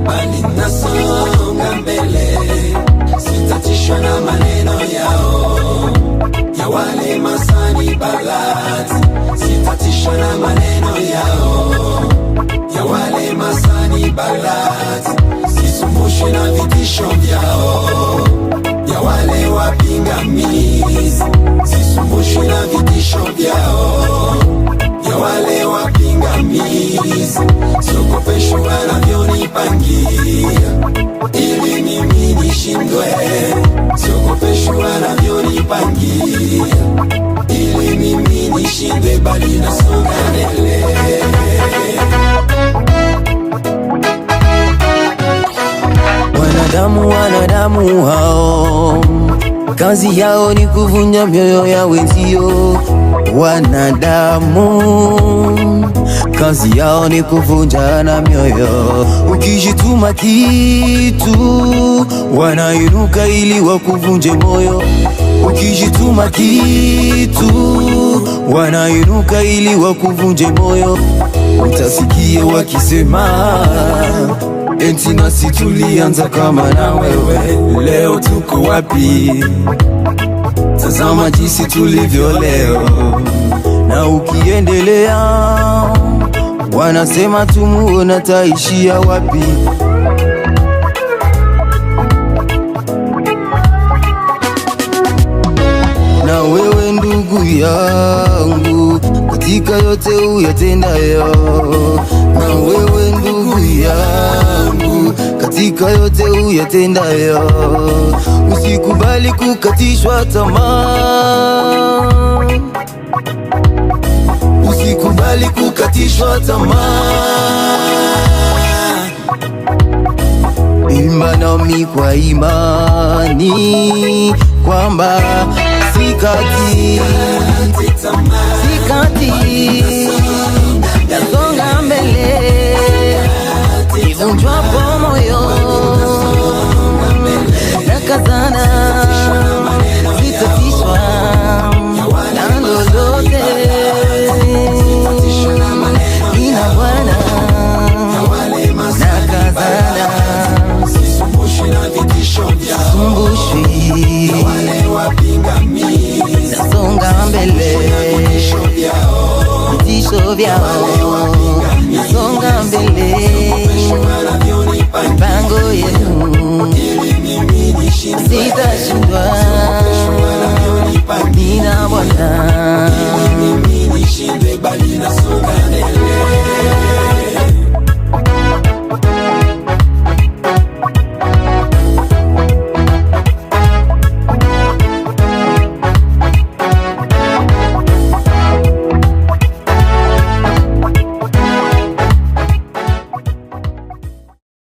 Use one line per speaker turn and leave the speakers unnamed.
Bali nasonga mbele, sitatishwa na maneno yao ya wale masani balati. Sitatishwa na maneno yao ya wale masani balati. Sisumbushwi na vitisho vyao ya wale wapingamizi. Sisumbushwi na vitisho vyao ya wale wapingamizi. Siogopeshwi wanavyonipangia ili mimi nishindwe. Siogopeshwi wanavyonipangia ili mimi nishindwe, bali nasonga mbele.
Wanadamu hao kazi yao ni kuvunja mioyo ya wenzio. Wanadamu kazi yao ni kuvunja na mioyo. Ukijituma kitu wanainuka ili wakuvunje moyo. Ukijituma kitu wanainuka ili wakuvunje moyo. Utasikie wakisema eti nasi tulianza kama na wewe, leo tuko wapi? Tazama jinsi tulivyo leo. Na ukiendelea wanasema tumuona taishia wapi? Na wewe ndugu yangu, katika yote uyatendayo, na wewe ndugu yangu, katika yote uyatendayo, usikubali kukatishwa tamaa. Usikubali kukatishwa tamaa. Imba nami kwa imani kwamba sikati, nasonga mbele, nivunjwapo moyo nakazana, sitatishwa na lolote. Nina Bwana nakazana,
sisumbushwi na vitisho vyao,
sumbushwi
na wale wapingamizi.
nasonga mbele, vitisho vyao